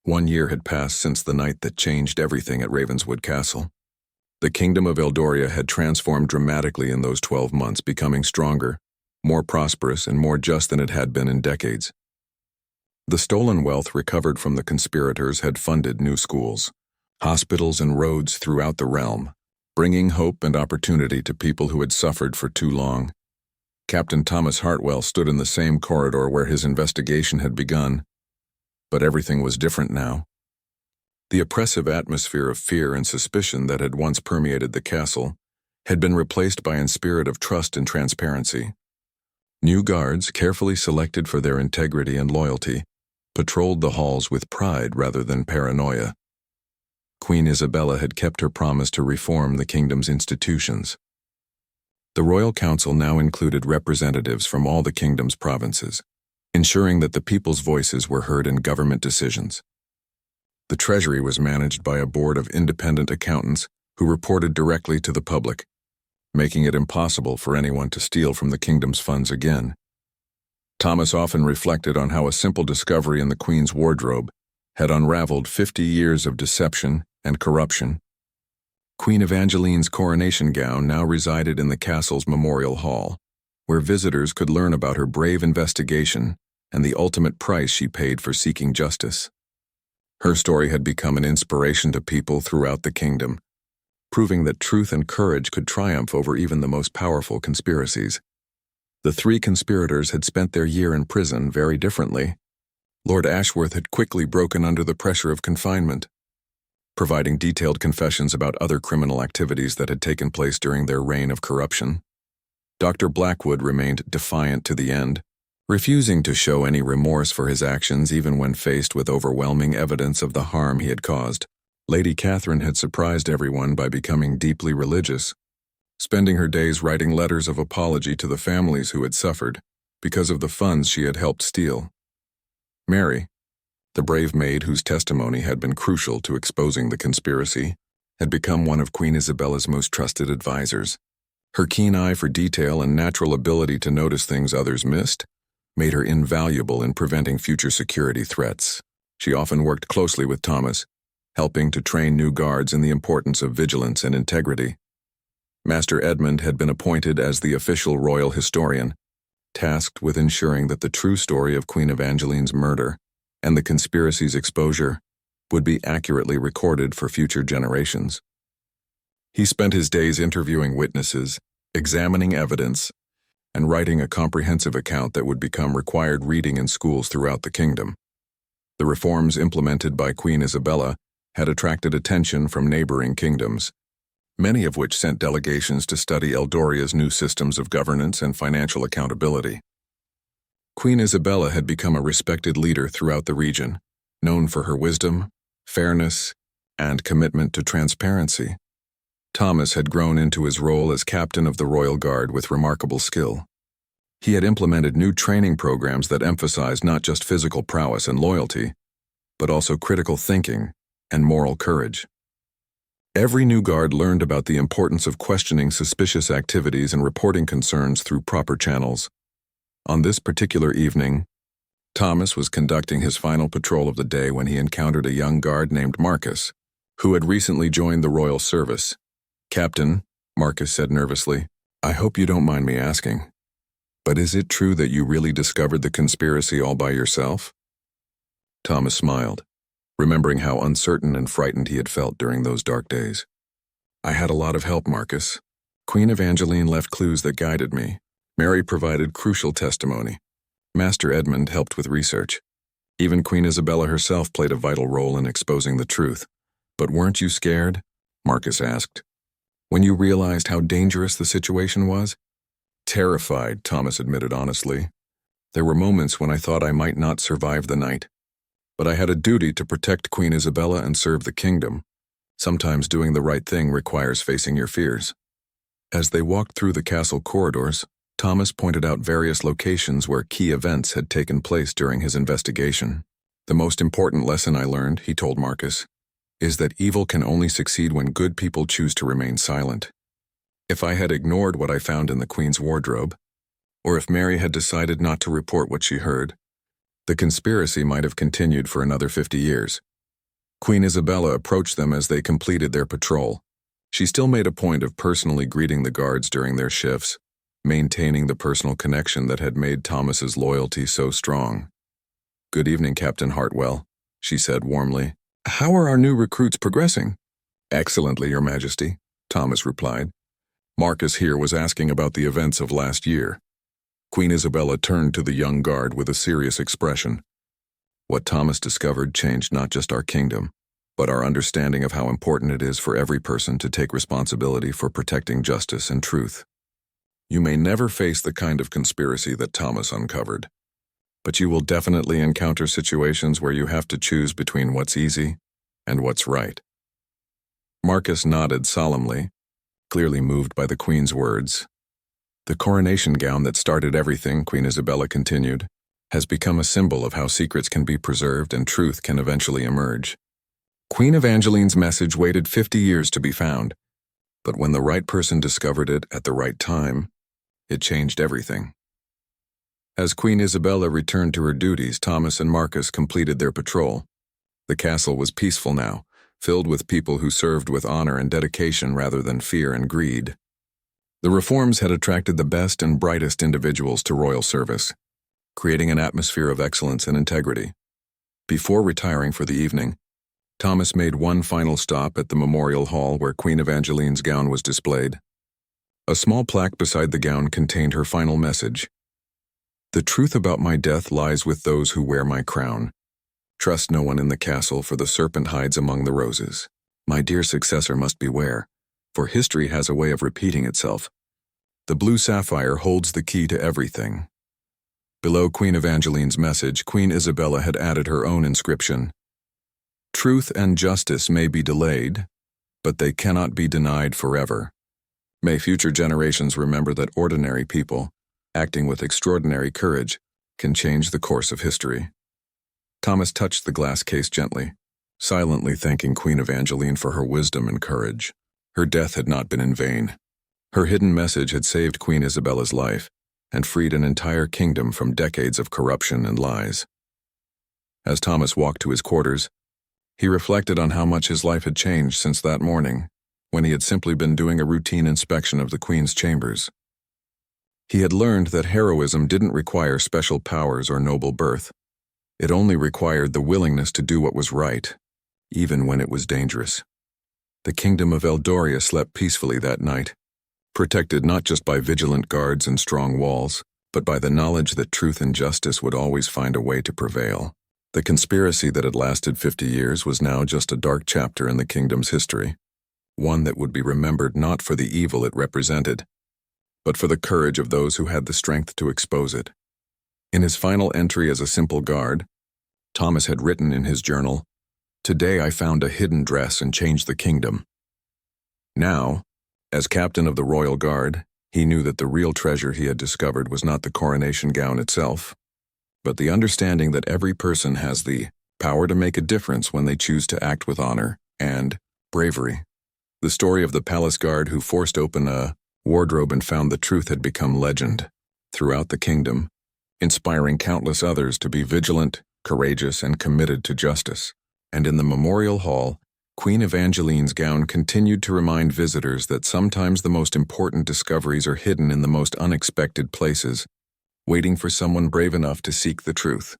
1 year had passed since the night that changed everything at Ravenswood Castle. The kingdom of Eldoria had transformed dramatically in those 12 months, becoming stronger, more prosperous, and more just than it had been in decades. The stolen wealth recovered from the conspirators had funded new schools, hospitals, and roads throughout the realm, bringing hope and opportunity to people who had suffered for too long. Captain Thomas Hartwell stood in the same corridor where his investigation had begun, but everything was different now. The oppressive atmosphere of fear and suspicion that had once permeated the castle had been replaced by a spirit of trust and transparency. New guards, carefully selected for their integrity and loyalty, patrolled the halls with pride rather than paranoia. Queen Isabella had kept her promise to reform the kingdom's institutions. The Royal Council now included representatives from all the kingdom's provinces, ensuring that the people's voices were heard in government decisions. The treasury was managed by a board of independent accountants who reported directly to the public, making it impossible for anyone to steal from the kingdom's funds again. Thomas often reflected on how a simple discovery in the Queen's wardrobe had unraveled 50 years of deception and corruption. Queen Evangeline's coronation gown now resided in the castle's memorial hall, where visitors could learn about her brave investigation and the ultimate price she paid for seeking justice. Her story had become an inspiration to people throughout the kingdom, proving that truth and courage could triumph over even the most powerful conspiracies. The three conspirators had spent their year in prison very differently. Lord Ashworth had quickly broken under the pressure of confinement, providing detailed confessions about other criminal activities that had taken place during their reign of corruption. Dr. Blackwood remained defiant to the end, refusing to show any remorse for his actions even when faced with overwhelming evidence of the harm he had caused. Lady Catherine had surprised everyone by becoming deeply religious, spending her days writing letters of apology to the families who had suffered because of the funds she had helped steal. Mary, the brave maid whose testimony had been crucial to exposing the conspiracy, had become one of Queen Isabella's most trusted advisors. Her keen eye for detail and natural ability to notice things others missed made her invaluable in preventing future security threats. She often worked closely with Thomas, helping to train new guards in the importance of vigilance and integrity. Master Edmund had been appointed as the official royal historian, tasked with ensuring that the true story of Queen Evangeline's murder and the conspiracy's exposure would be accurately recorded for future generations. He spent his days interviewing witnesses, examining evidence, and writing a comprehensive account that would become required reading in schools throughout the kingdom. The reforms implemented by Queen Isabella had attracted attention from neighboring kingdoms, many of which sent delegations to study Eldoria's new systems of governance and financial accountability. Queen Isabella had become a respected leader throughout the region, known for her wisdom, fairness, and commitment to transparency. Thomas had grown into his role as captain of the Royal Guard with remarkable skill. He had implemented new training programs that emphasized not just physical prowess and loyalty, but also critical thinking and moral courage. Every new guard learned about the importance of questioning suspicious activities and reporting concerns through proper channels. On this particular evening, Thomas was conducting his final patrol of the day when he encountered a young guard named Marcus, who had recently joined the royal service. "Captain," Marcus said nervously, "I hope you don't mind me asking, but is it true that you really discovered the conspiracy all by yourself?" Thomas smiled, remembering how uncertain and frightened he had felt during those dark days. "I had a lot of help, Marcus. Queen Evangeline left clues that guided me. Mary provided crucial testimony. Master Edmund helped with research. Even Queen Isabella herself played a vital role in exposing the truth. But weren't you scared?" Marcus asked. "When you realized how dangerous the situation was?" "Terrified," Thomas admitted honestly. "There were moments when I thought I might not survive the night. But I had a duty to protect Queen Isabella and serve the kingdom. Sometimes doing the right thing requires facing your fears." As they walked through the castle corridors, Thomas pointed out various locations where key events had taken place during his investigation. "The most important lesson I learned," he told Marcus, "is that evil can only succeed when good people choose to remain silent. If I had ignored what I found in the Queen's wardrobe, or if Mary had decided not to report what she heard, the conspiracy might have continued for another 50 years. Queen Isabella approached them as they completed their patrol. She still made a point of personally greeting the guards during their shifts, maintaining the personal connection that had made Thomas's loyalty so strong. "Good evening, Captain Hartwell," she said warmly. "How are our new recruits progressing?" "Excellently, Your Majesty," Thomas replied. "Marcus here was asking about the events of last year." Queen Isabella turned to the young guard with a serious expression. "What Thomas discovered changed not just our kingdom, but our understanding of how important it is for every person to take responsibility for protecting justice and truth. You may never face the kind of conspiracy that Thomas uncovered, but you will definitely encounter situations where you have to choose between what's easy and what's right." Marcus nodded solemnly, clearly moved by the Queen's words. "The coronation gown that started everything," Queen Isabella continued, "has become a symbol of how secrets can be preserved and truth can eventually emerge. Queen Evangeline's message waited 50 years to be found, but when the right person discovered it at the right time, it changed everything." As Queen Isabella returned to her duties, Thomas and Marcus completed their patrol. The castle was peaceful now, filled with people who served with honor and dedication rather than fear and greed. The reforms had attracted the best and brightest individuals to royal service, creating an atmosphere of excellence and integrity. Before retiring for the evening, Thomas made one final stop at the memorial hall where Queen Evangeline's gown was displayed. A small plaque beside the gown contained her final message. "The truth about my death lies with those who wear my crown. Trust no one in the castle, for the serpent hides among the roses. My dear successor must beware, for history has a way of repeating itself. The blue sapphire holds the key to everything." Below Queen Evangeline's message, Queen Isabella had added her own inscription. "Truth and justice may be delayed, but they cannot be denied forever. May future generations remember that ordinary people, acting with extraordinary courage, can change the course of history." Thomas touched the glass case gently, silently thanking Queen Evangeline for her wisdom and courage. Her death had not been in vain. Her hidden message had saved Queen Isabella's life and freed an entire kingdom from decades of corruption and lies. As Thomas walked to his quarters, he reflected on how much his life had changed since that morning, when he had simply been doing a routine inspection of the Queen's chambers. He had learned that heroism didn't require special powers or noble birth. It only required the willingness to do what was right, even when it was dangerous. The kingdom of Eldoria slept peacefully that night, protected not just by vigilant guards and strong walls, but by the knowledge that truth and justice would always find a way to prevail. The conspiracy that had lasted 50 years was now just a dark chapter in the kingdom's history, one that would be remembered not for the evil it represented, but for the courage of those who had the strength to expose it. In his final entry as a simple guard, Thomas had written in his journal, "Today I found a hidden dress and changed the kingdom." Now, as captain of the royal guard, he knew that the real treasure he had discovered was not the coronation gown itself, but the understanding that every person has the power to make a difference when they choose to act with honor and bravery. The story of the palace guard who forced open a wardrobe and found the truth had become legend throughout the kingdom, inspiring countless others to be vigilant, courageous, and committed to justice. And in the memorial hall, Queen Evangeline's gown continued to remind visitors that sometimes the most important discoveries are hidden in the most unexpected places, waiting for someone brave enough to seek the truth.